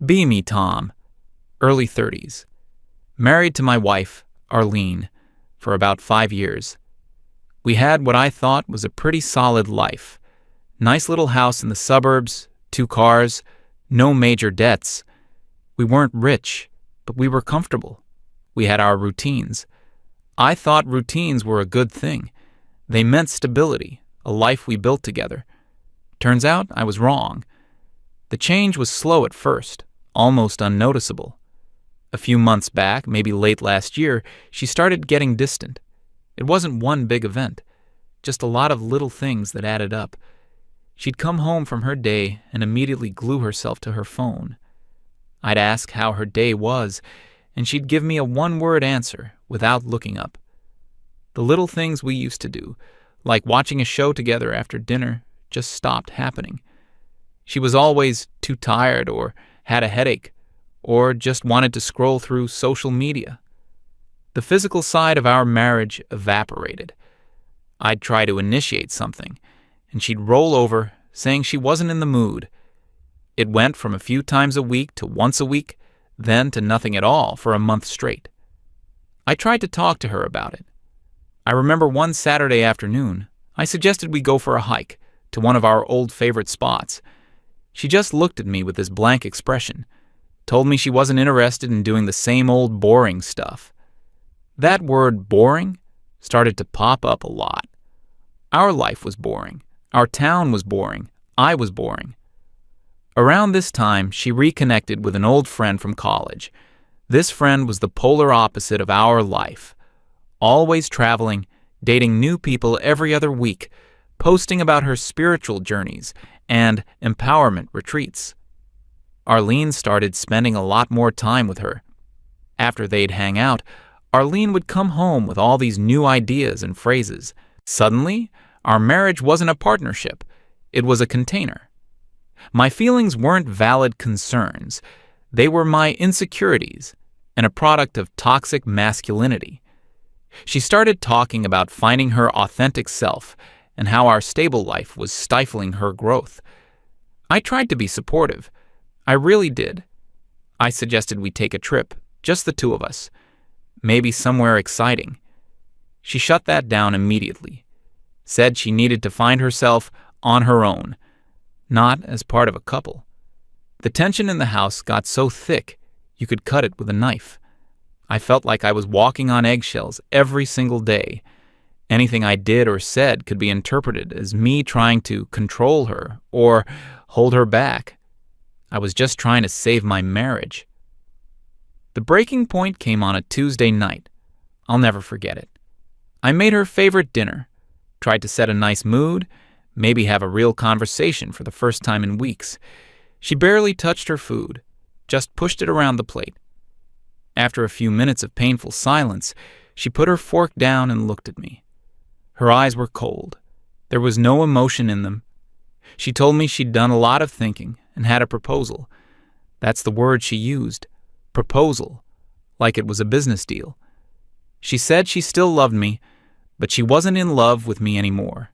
Be me, Tom, early 30s. Married to my wife, Arlene, for about 5 years. We had what I thought was a pretty solid life. Nice little house in the suburbs, 2 cars, no major debts. We weren't rich, but we were comfortable. We had our routines. I thought routines were a good thing. They meant stability, a life we built together. Turns out I was wrong. The change was slow at first, almost unnoticeable. A few months back, maybe late last year, she started getting distant. It wasn't one big event, just a lot of little things that added up. She'd come home from her day and immediately glue herself to her phone. I'd ask how her day was, and she'd give me a one-word answer without looking up. The little things we used to do, like watching a show together after dinner, just stopped happening. She was always too tired or had a headache or just wanted to scroll through social media. The physical side of our marriage evaporated. I'd try to initiate something, and she'd roll over, saying she wasn't in the mood. It went from a few times a week to once a week, then to nothing at all for a month straight. I tried to talk to her about it. I remember one Saturday afternoon, I suggested we go for a hike to one of our old favorite spots. She just looked at me with this blank expression, told me she wasn't interested in doing the same old boring stuff. That word boring started to pop up a lot. Our life was boring. Our town was boring. I was boring. Around this time, she reconnected with an old friend from college. This friend was the polar opposite of our life. Always traveling, dating new people every other week, posting about her spiritual journeys and empowerment retreats. Arlene started spending a lot more time with her. After they'd hang out, Arlene would come home with all these new ideas and phrases. Suddenly, our marriage wasn't a partnership. It was a container. My feelings weren't valid concerns. They were my insecurities and a product of toxic masculinity. She started talking about finding her authentic self and how our stable life was stifling her growth. I tried to be supportive. I really did. I suggested we take a trip, just the two of us, maybe somewhere exciting. She shut that down immediately, said she needed to find herself on her own, not as part of a couple. The tension in the house got so thick you could cut it with a knife. I felt like I was walking on eggshells every single day. Anything I did or said could be interpreted as me trying to control her or hold her back. I was just trying to save my marriage. The breaking point came on a Tuesday night. I'll never forget it. I made her favorite dinner, tried to set a nice mood, maybe have a real conversation for the first time in weeks. She barely touched her food, just pushed it around the plate. After a few minutes of painful silence, she put her fork down and looked at me. Her eyes were cold. There was no emotion in them. She told me she'd done a lot of thinking and had a proposal. That's the word she used, proposal, like it was a business deal. She said she still loved me, but she wasn't in love with me anymore.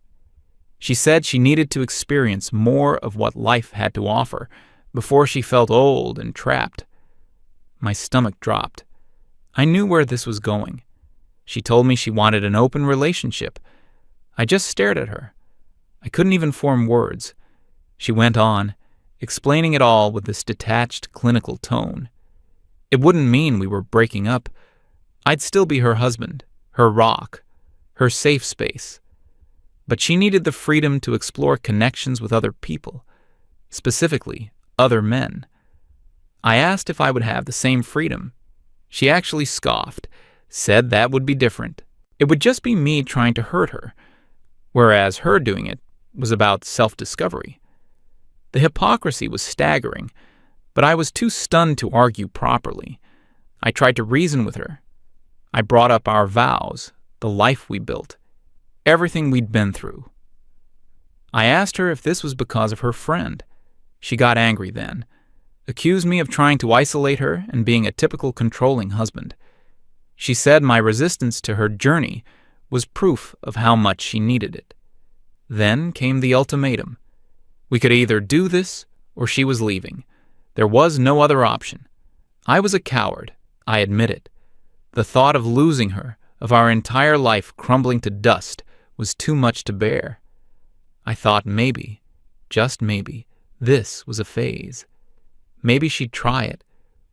She said she needed to experience more of what life had to offer before she felt old and trapped. My stomach dropped. I knew where this was going. She told me she wanted an open relationship. I just stared at her. I couldn't even form words. She went on, explaining it all with this detached, clinical tone. It wouldn't mean we were breaking up. I'd still be her husband, her rock, her safe space. But she needed the freedom to explore connections with other people, specifically other men. I asked if I would have the same freedom. She actually scoffed, said that would be different. It would just be me trying to hurt her, whereas her doing it was about self-discovery. The hypocrisy was staggering, but I was too stunned to argue properly. I tried to reason with her. I brought up our vows, the life we built, everything we'd been through. I asked her if this was because of her friend. She got angry then, accused me of trying to isolate her and being a typical controlling husband. She said my resistance to her journey was proof of how much she needed it. Then came the ultimatum. We could either do this or she was leaving. There was no other option. I was a coward, I admit it. The thought of losing her, of our entire life crumbling to dust, was too much to bear. I thought maybe, just maybe, this was a phase. Maybe she'd try it,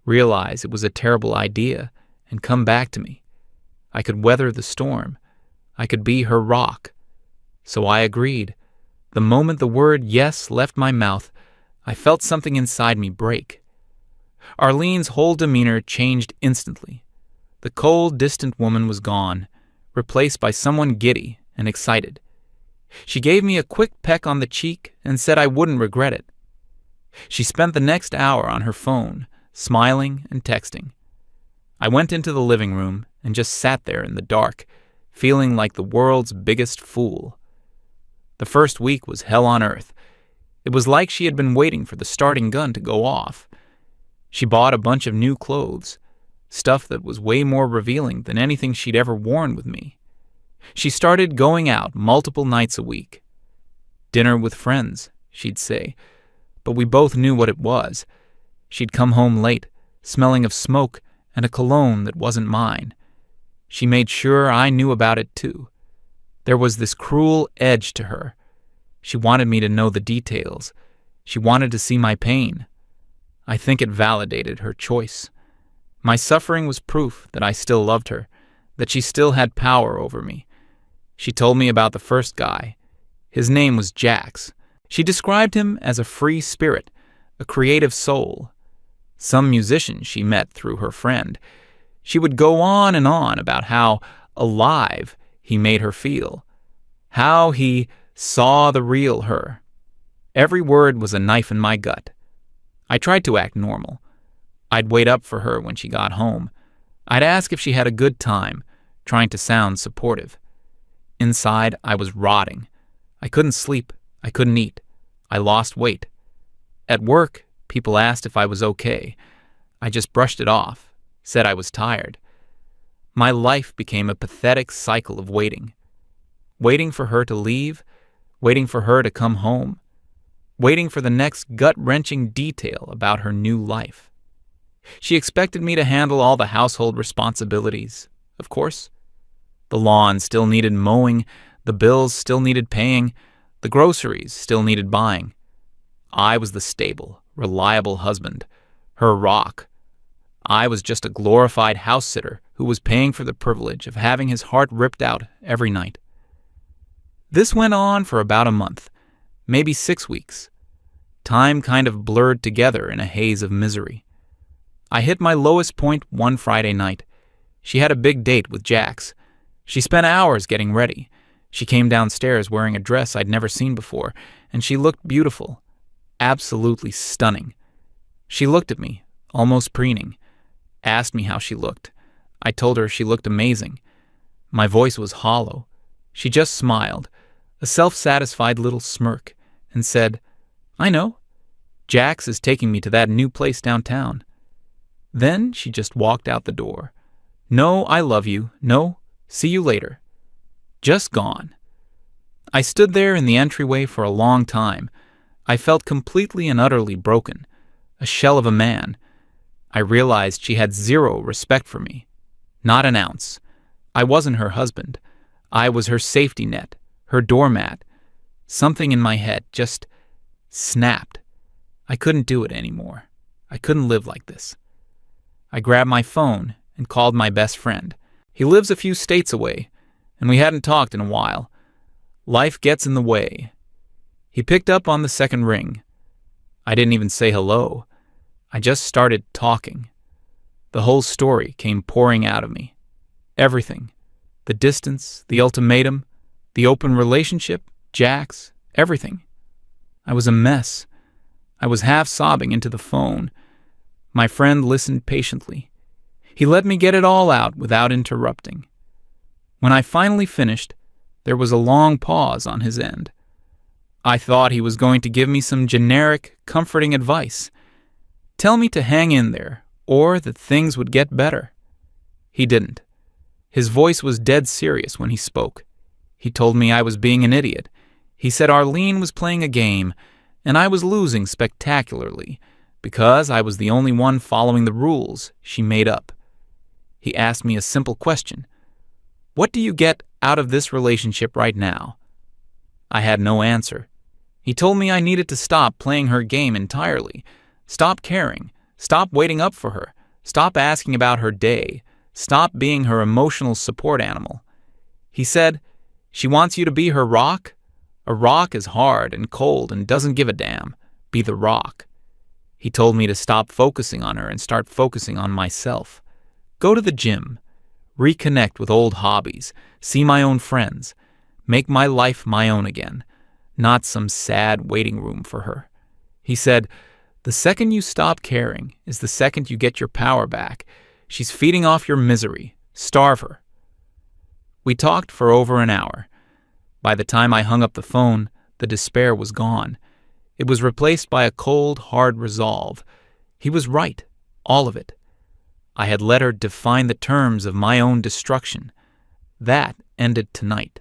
realize it was a terrible idea, and come back to me. I could weather the storm. I could be her rock. So I agreed. The moment the word yes left my mouth, I felt something inside me break. Arlene's whole demeanor changed instantly. The cold, distant woman was gone, replaced by someone giddy and excited. She gave me a quick peck on the cheek and said I wouldn't regret it. She spent the next hour on her phone, smiling and texting. I went into the living room and just sat there in the dark, feeling like the world's biggest fool. The first week was hell on earth. It was like she had been waiting for the starting gun to go off. She bought a bunch of new clothes, stuff that was way more revealing than anything she'd ever worn with me. She started going out multiple nights a week. Dinner with friends, she'd say, but we both knew what it was. She'd come home late, smelling of smoke and a cologne that wasn't mine. She made sure I knew about it too. There was this cruel edge to her. She wanted me to know the details. She wanted to see my pain. I think it validated her choice. My suffering was proof that I still loved her, that she still had power over me. She told me about the first guy. His name was Jax. She described him as a free spirit, a creative soul. Some musician she met through her friend. She would go on and on about how alive he made her feel, how he saw the real her. Every word was a knife in my gut. I tried to act normal. I'd wait up for her when she got home. I'd ask if she had a good time, trying to sound supportive. Inside, I was rotting. I couldn't sleep. I couldn't eat. I lost weight. At work, people asked if I was okay. I just brushed it off, said I was tired. My life became a pathetic cycle of waiting. Waiting for her to leave, waiting for her to come home, waiting for the next gut-wrenching detail about her new life. She expected me to handle all the household responsibilities, of course. The lawn still needed mowing, the bills still needed paying, the groceries still needed buying. I was the stable, reliable husband, her rock. I was just a glorified house sitter who was paying for the privilege of having his heart ripped out every night. This went on for about a month, maybe 6 weeks. Time kind of blurred together in a haze of misery. I hit my lowest point one Friday night. She had a big date with Jax. She spent hours getting ready. She came downstairs wearing a dress I'd never seen before, and she looked beautiful, absolutely stunning. She looked at me, almost preening, asked me how she looked. I told her she looked amazing. My voice was hollow. She just smiled, a self-satisfied little smirk, and said, "I know. Jax is taking me to that new place downtown." Then she just walked out the door. No, I love you. No, see you later. Just gone. I stood there in the entryway for a long time. I felt completely and utterly broken, a shell of a man. I realized she had zero respect for me. Not an ounce. I wasn't her husband. I was her safety net, her doormat. Something in my head just snapped. I couldn't do it anymore. I couldn't live like this. I grabbed my phone and called my best friend. He lives a few states away, and we hadn't talked in a while. Life gets in the way. He picked up on the second ring. I didn't even say hello. I just started talking. The whole story came pouring out of me. Everything. The distance, the ultimatum, the open relationship, Jax, everything. I was a mess. I was half sobbing into the phone. My friend listened patiently. He let me get it all out without interrupting. When I finally finished, there was a long pause on his end. I thought he was going to give me some generic, comforting advice. Tell me to hang in there, or that things would get better. He didn't. His voice was dead serious when he spoke. He told me I was being an idiot. He said Arlene was playing a game, and I was losing spectacularly, because I was the only one following the rules she made up. He asked me a simple question. What do you get out of this relationship right now? I had no answer. He told me I needed to stop playing her game entirely, stop caring, stop waiting up for her, stop asking about her day, stop being her emotional support animal. He said, she wants you to be her rock? A rock is hard and cold and doesn't give a damn. Be the rock. He told me to stop focusing on her and start focusing on myself. Go to the gym, reconnect with old hobbies, see my own friends, make my life my own again, not some sad waiting room for her. He said, the second you stop caring is the second you get your power back. She's feeding off your misery. Starve her. We talked for over an hour. By the time I hung up the phone, the despair was gone. It was replaced by a cold, hard resolve. He was right, all of it. I had let her define the terms of my own destruction. That ended tonight.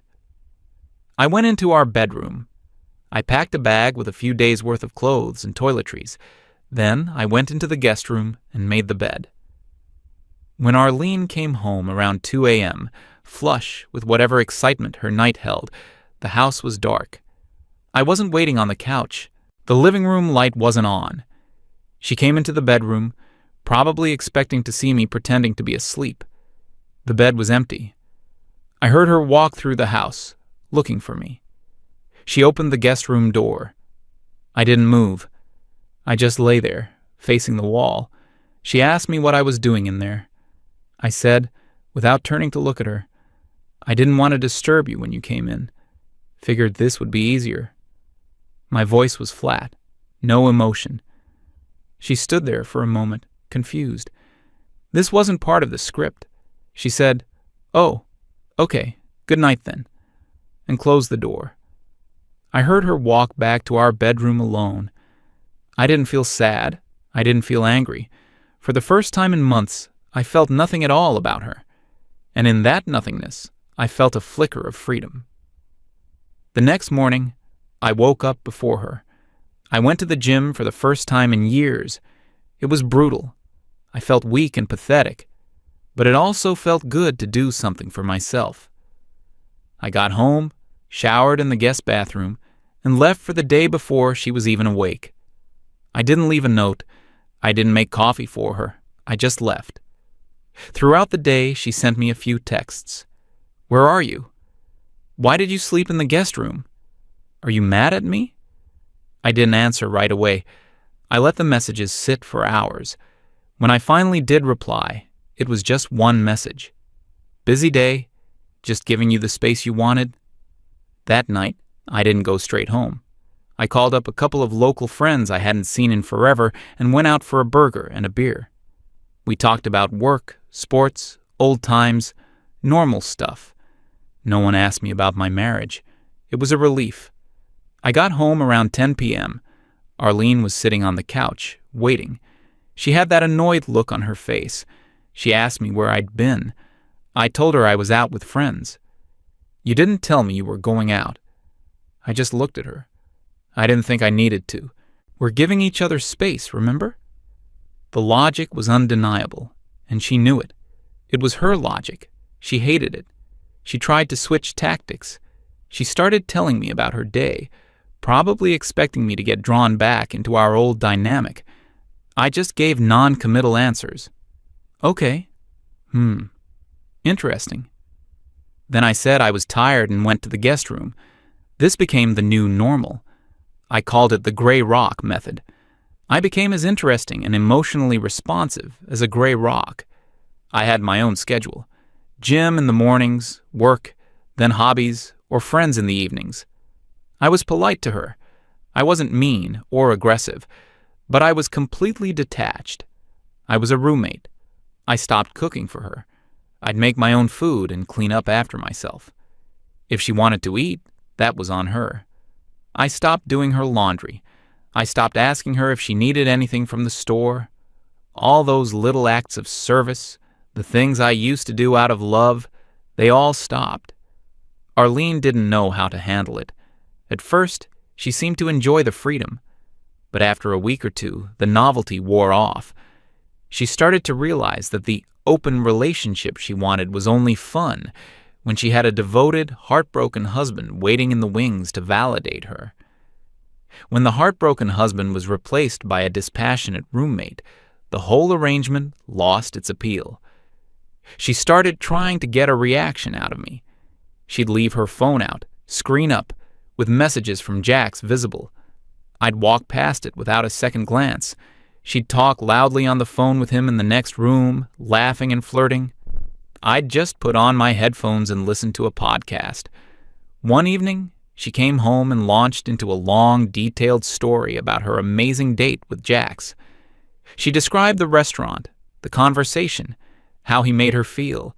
I went into our bedroom. I packed a bag with a few days' worth of clothes and toiletries. Then I went into the guest room and made the bed. When Arlene came home around 2 a.m., flush with whatever excitement her night held, the house was dark. I wasn't waiting on the couch. The living room light wasn't on. She came into the bedroom, probably expecting to see me pretending to be asleep. The bed was empty. I heard her walk through the house, looking for me. She opened the guest room door. I didn't move. I just lay there, facing the wall. She asked me what I was doing in there. I said, without turning to look at her, I didn't want to disturb you when you came in. Figured this would be easier. My voice was flat, no emotion. She stood there for a moment, confused. This wasn't part of the script. She said, "Oh, okay, good night then," and closed the door. I heard her walk back to our bedroom alone. I didn't feel sad. I didn't feel angry. For the first time in months, I felt nothing at all about her. And in that nothingness, I felt a flicker of freedom. The next morning, I woke up before her. I went to the gym for the first time in years. It was brutal. I felt weak and pathetic, but it also felt good to do something for myself. I got home, showered in the guest bathroom, and left for the day before she was even awake. I didn't leave a note. I didn't make coffee for her. I just left. Throughout the day, she sent me a few texts. Where are you? Why did you sleep in the guest room? Are you mad at me? I didn't answer right away. I let the messages sit for hours. When I finally did reply, it was just one message. Busy day, just giving you the space you wanted. That night, I didn't go straight home. I called up a couple of local friends I hadn't seen in forever and went out for a burger and a beer. We talked about work, sports, old times, normal stuff. No one asked me about my marriage. It was a relief. I got home around 10 p.m. Arlene was sitting on the couch, waiting. She had that annoyed look on her face. She asked me where I'd been. I told her I was out with friends. You didn't tell me you were going out. I just looked at her. I didn't think I needed to. We're giving each other space, remember? The logic was undeniable, and she knew it. It was her logic. She hated it. She tried to switch tactics. She started telling me about her day, probably expecting me to get drawn back into our old dynamic. I just gave non-committal answers. Okay. Interesting. Then I said I was tired and went to the guest room. This became the new normal. I called it the gray rock method. I became as interesting and emotionally responsive as a gray rock. I had my own schedule. Gym in the mornings, work, then hobbies, or friends in the evenings. I was polite to her. I wasn't mean or aggressive, but I was completely detached. I was a roommate. I stopped cooking for her. I'd make my own food and clean up after myself. If she wanted to eat, that was on her. I stopped doing her laundry. I stopped asking her if she needed anything from the store. All those little acts of service, the things I used to do out of love, they all stopped. Arlene didn't know how to handle it. At first, she seemed to enjoy the freedom. But after a week or two, the novelty wore off. She started to realize that the open relationship she wanted was only fun when she had a devoted, heartbroken husband waiting in the wings to validate her. When the heartbroken husband was replaced by a dispassionate roommate, the whole arrangement lost its appeal. She started trying to get a reaction out of me. She'd leave her phone out, screen up, with messages from Jax visible. I'd walk past it without a second glance. She'd talk loudly on the phone with him in the next room, laughing and flirting. I'd just put on my headphones and listen to a podcast. One evening, she came home and launched into a long, detailed story about her amazing date with Jax. She described the restaurant, the conversation, how he made her feel.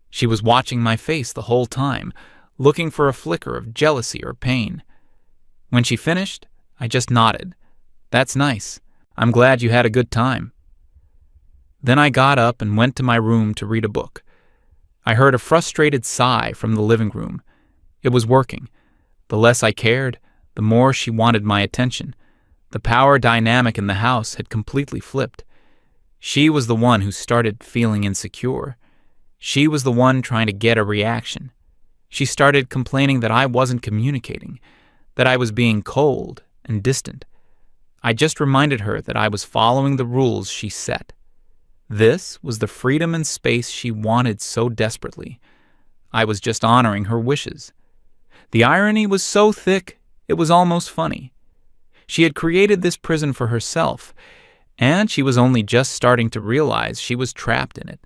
She was watching my face the whole time, looking for a flicker of jealousy or pain. When she finished, I just nodded. "That's nice. I'm glad you had a good time." Then I got up and went to my room to read a book. I heard a frustrated sigh from the living room. It was working. The less I cared, the more she wanted my attention. The power dynamic in the house had completely flipped. She was the one who started feeling insecure. She was the one trying to get a reaction. She started complaining that I wasn't communicating, that I was being cold and distant. I just reminded her that I was following the rules she set. This was the freedom and space she wanted so desperately. I was just honoring her wishes. The irony was so thick, it was almost funny. She had created this prison for herself, and she was only just starting to realize she was trapped in it.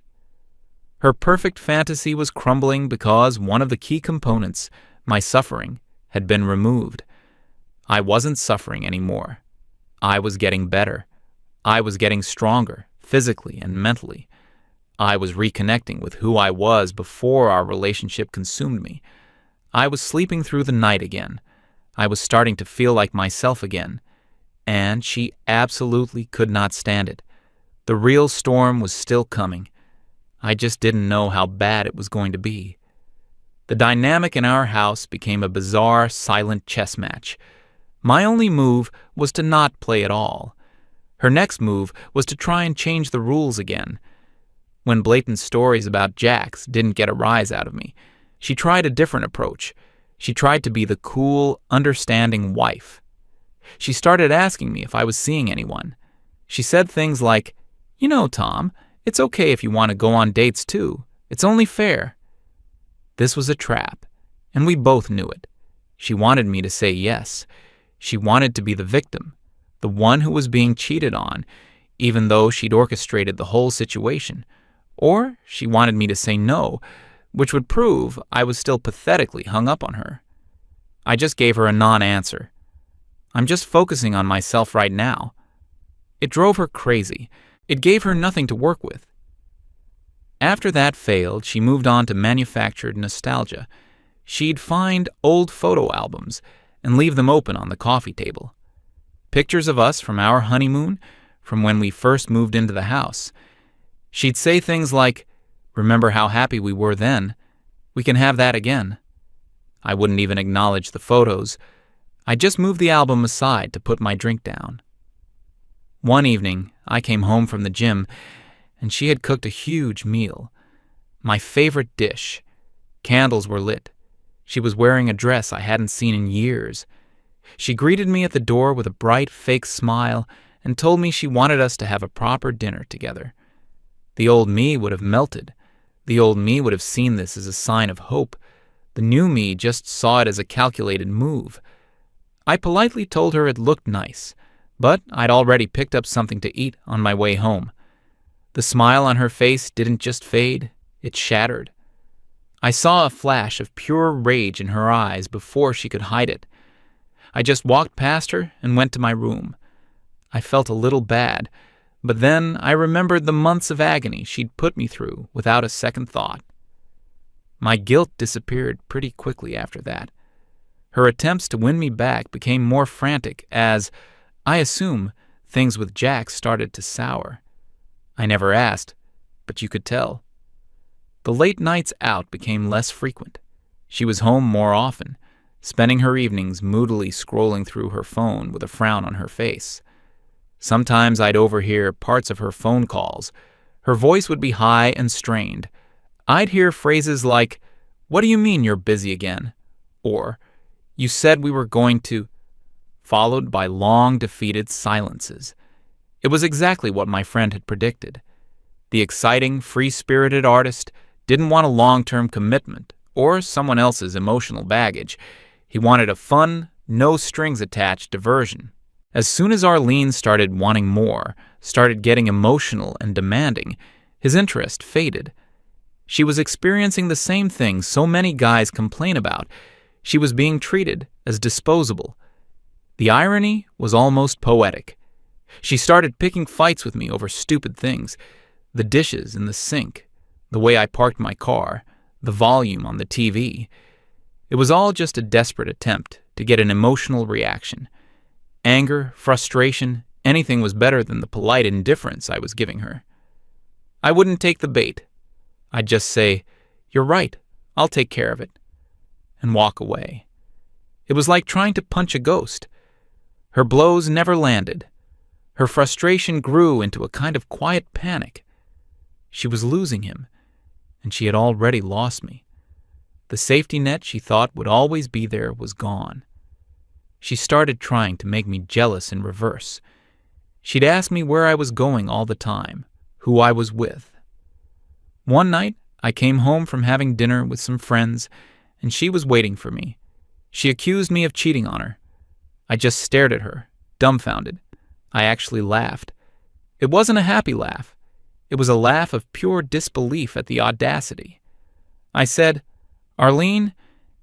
Her perfect fantasy was crumbling because one of the key components, my suffering, had been removed. I wasn't suffering anymore. I was getting better. I was getting stronger, physically and mentally. I was reconnecting with who I was before our relationship consumed me. I was sleeping through the night again. I was starting to feel like myself again. And she absolutely could not stand it. The real storm was still coming. I just didn't know how bad it was going to be. The dynamic in our house became a bizarre, silent chess match. My only move was to not play at all. Her next move was to try and change the rules again. When blatant stories about Jax didn't get a rise out of me, she tried a different approach. She tried to be the cool, understanding wife. She started asking me if I was seeing anyone. She said things like, "You know, Tom, it's okay if you want to go on dates too. It's only fair." This was a trap, and we both knew it. She wanted me to say yes. She wanted to be the victim, the one who was being cheated on, even though she'd orchestrated the whole situation. Or she wanted me to say no, which would prove I was still pathetically hung up on her. I just gave her a non-answer. "I'm just focusing on myself right now." It drove her crazy. It gave her nothing to work with. After that failed, she moved on to manufactured nostalgia. She'd find old photo albums and leave them open on the coffee table. Pictures of us from our honeymoon, from when we first moved into the house. She'd say things like, "Remember how happy we were then? We can have that again." I wouldn't even acknowledge the photos. I just moved the album aside to put my drink down. One evening, I came home from the gym, and she had cooked a huge meal. My favorite dish. Candles were lit. She was wearing a dress I hadn't seen in years. She greeted me at the door with a bright, fake smile and told me she wanted us to have a proper dinner together. The old me would have melted. The old me would have seen this as a sign of hope. The new me just saw it as a calculated move. I politely told her it looked nice, but I'd already picked up something to eat on my way home. The smile on her face didn't just fade, it shattered. I saw a flash of pure rage in her eyes before she could hide it. I just walked past her and went to my room. I felt a little bad, but then I remembered the months of agony she'd put me through without a second thought. My guilt disappeared pretty quickly after that. Her attempts to win me back became more frantic as, I assume, things with Jax started to sour. I never asked, but you could tell. The late nights out became less frequent. She was home more often, spending her evenings moodily scrolling through her phone with a frown on her face. Sometimes I'd overhear parts of her phone calls. Her voice would be high and strained. I'd hear phrases like, "What do you mean you're busy again?" Or, "You said we were going to," followed by long, defeated silences. It was exactly what my friend had predicted. The exciting, free-spirited artist didn't want a long-term commitment or someone else's emotional baggage. He wanted a fun, no-strings-attached diversion. As soon as Arlene started wanting more, started getting emotional and demanding, his interest faded. She was experiencing the same thing so many guys complain about. She was being treated as disposable. The irony was almost poetic. She started picking fights with me over stupid things. The dishes in the sink, the way I parked my car, the volume on the TV. It was all just a desperate attempt to get an emotional reaction. Anger, frustration, anything was better than the polite indifference I was giving her. I wouldn't take the bait. I'd just say, "You're right, I'll take care of it," and walk away. It was like trying to punch a ghost. Her blows never landed. Her frustration grew into a kind of quiet panic. She was losing him, and she had already lost me. The safety net she thought would always be there was gone. She started trying to make me jealous in reverse. She'd ask me where I was going all the time, who I was with. One night, I came home from having dinner with some friends, and she was waiting for me. She accused me of cheating on her. I just stared at her, dumbfounded. I actually laughed. It wasn't a happy laugh. It was a laugh of pure disbelief at the audacity. I said, "Arlene,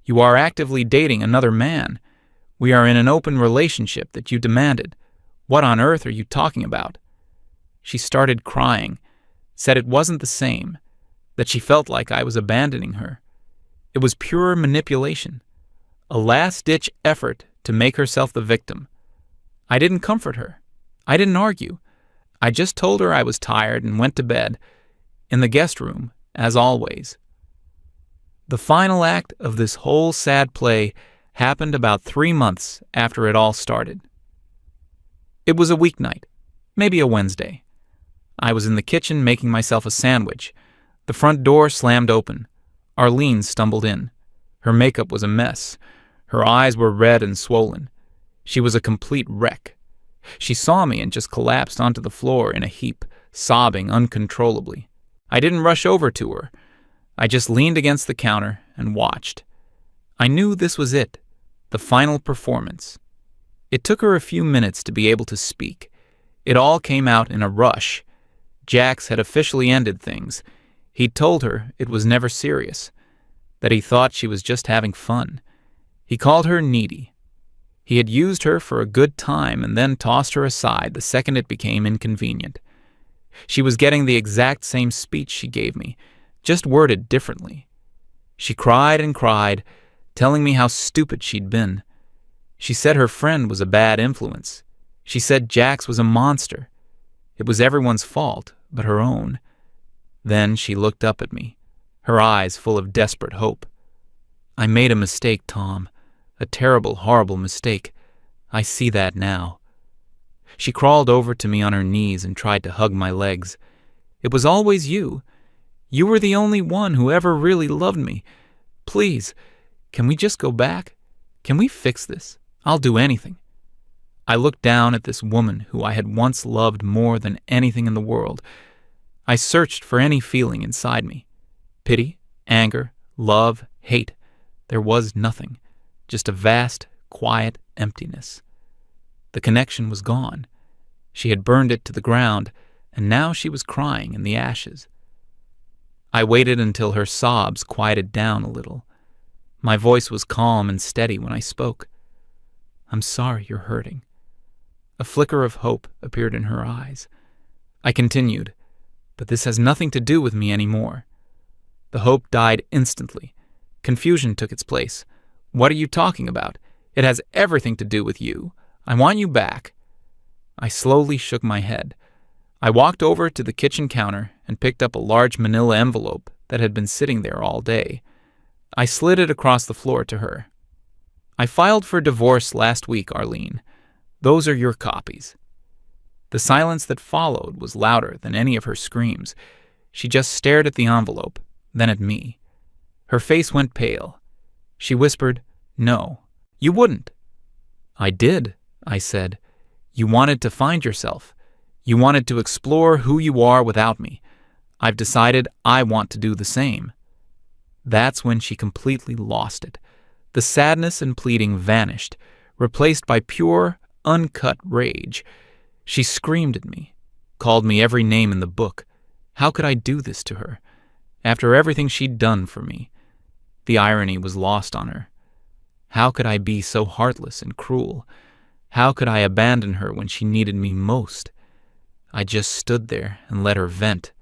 you are actively dating another man. We are in an open relationship that you demanded. What on earth are you talking about?" She started crying, said it wasn't the same, that she felt like I was abandoning her. It was pure manipulation, a last-ditch effort to make herself the victim. I didn't comfort her. I didn't argue. I just told her I was tired and went to bed, in the guest room, as always. The final act of this whole sad play happened about 3 months after it all started. It was a weeknight, maybe a Wednesday. I was in the kitchen making myself a sandwich. The front door slammed open. Arlene stumbled in. Her makeup was a mess. Her eyes were red and swollen. She was a complete wreck. She saw me and just collapsed onto the floor in a heap, sobbing uncontrollably. I didn't rush over to her. I just leaned against the counter and watched. I knew this was it, the final performance. It took her a few minutes to be able to speak. It all came out in a rush. Jax had officially ended things. He'd told her it was never serious, that he thought she was just having fun. He called her needy. He had used her for a good time and then tossed her aside the second it became inconvenient. She was getting the exact same speech she gave me, just worded differently. She cried and cried, telling me how stupid she'd been. She said her friend was a bad influence. She said Jax was a monster. It was everyone's fault but her own. Then she looked up at me, her eyes full of desperate hope. "I made a mistake, Tom. A terrible, horrible mistake. I see that now." She crawled over to me on her knees and tried to hug my legs. "It was always you. You were the only one who ever really loved me. Please, can we just go back? Can we fix this? I'll do anything." I looked down at this woman who I had once loved more than anything in the world. I searched for any feeling inside me. Pity, anger, love, hate. There was nothing. Just a vast, quiet emptiness. The connection was gone. She had burned it to the ground, and now she was crying in the ashes. I waited until her sobs quieted down a little. My voice was calm and steady when I spoke. "I'm sorry you're hurting." A flicker of hope appeared in her eyes. I continued, "But this has nothing to do with me anymore." The hope died instantly. Confusion took its place. "What are you talking about? It has everything to do with you. I want you back." I slowly shook my head. I walked over to the kitchen counter and picked up a large manila envelope that had been sitting there all day. I slid it across the floor to her. "I filed for divorce last week, Arlene. Those are your copies." The silence that followed was louder than any of her screams. She just stared at the envelope, then at me. Her face went pale. She whispered, "No, you wouldn't." "I did," I said. "You wanted to find yourself. You wanted to explore who you are without me. I've decided I want to do the same." That's when she completely lost it. The sadness and pleading vanished, replaced by pure, uncut rage. She screamed at me, called me every name in the book. How could I do this to her? After everything she'd done for me. The irony was lost on her. How could I be so heartless and cruel? How could I abandon her when she needed me most? I just stood there and let her vent.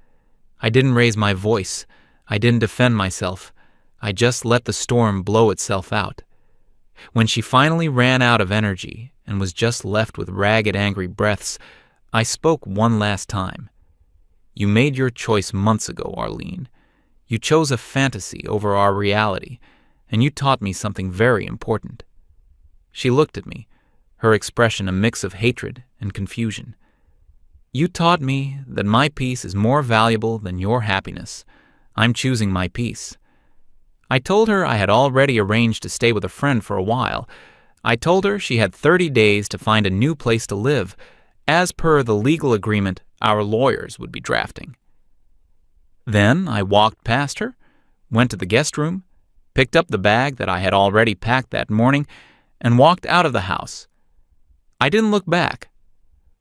I didn't raise my voice. I didn't defend myself. I just let the storm blow itself out. When she finally ran out of energy and was just left with ragged, angry breaths, I spoke one last time. "You made your choice months ago, Arlene. You chose a fantasy over our reality, and you taught me something very important." She looked at me, her expression a mix of hatred and confusion. "You taught me that my peace is more valuable than your happiness. I'm choosing my peace." I told her I had already arranged to stay with a friend for a while. I told her she had 30 days to find a new place to live, as per the legal agreement our lawyers would be drafting. Then I walked past her, went to the guest room, picked up the bag that I had already packed that morning, and walked out of the house. I didn't look back.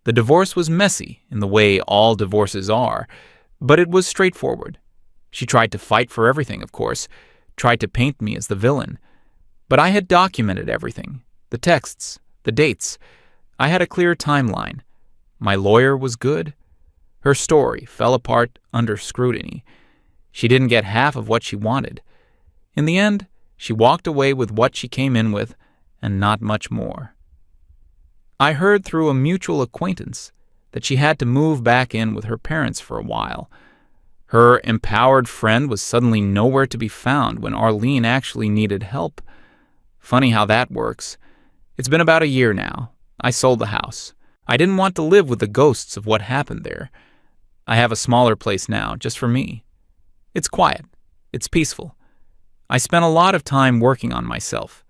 The divorce was messy in the way all divorces are, but it was straightforward. She tried to fight for everything, of course, tried to paint me as the villain. But I had documented everything, the texts, the dates. I had a clear timeline. My lawyer was good. Her story fell apart under scrutiny. She didn't get half of what she wanted. In the end, she walked away with what she came in with, and not much more. I heard through a mutual acquaintance that she had to move back in with her parents for a while. Her empowered friend was suddenly nowhere to be found when Arlene actually needed help. Funny how that works. It's been about a year now. I sold the house. I didn't want to live with the ghosts of what happened there. I have a smaller place now, just for me. It's quiet. It's peaceful. I spent a lot of time working on myself.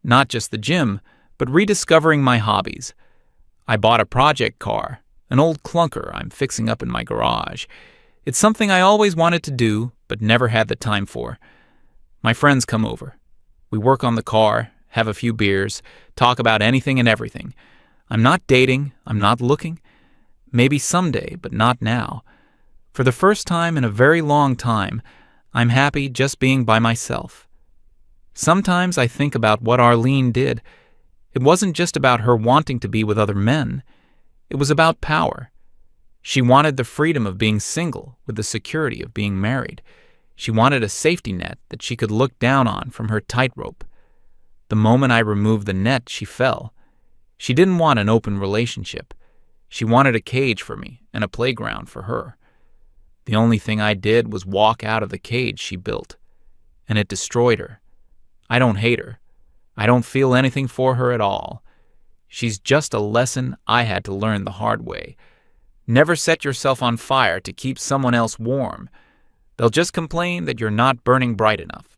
Not just the gym, but rediscovering my hobbies. I bought a project car, an old clunker I'm fixing up in my garage. It's something I always wanted to do, but never had the time for. My friends come over. We work on the car, have a few beers, talk about anything and everything. I'm not dating, I'm not looking. Maybe someday, but not now. For the first time in a very long time, I'm happy just being by myself. Sometimes I think about what Arlene did. It wasn't just about her wanting to be with other men. It was about power. She wanted the freedom of being single with the security of being married. She wanted a safety net that she could look down on from her tightrope. The moment I removed the net, she fell. She didn't want an open relationship. She wanted a cage for me and a playground for her. The only thing I did was walk out of the cage she built, and it destroyed her. I don't hate her. I don't feel anything for her at all. She's just a lesson I had to learn the hard way. Never set yourself on fire to keep someone else warm. They'll just complain that you're not burning bright enough.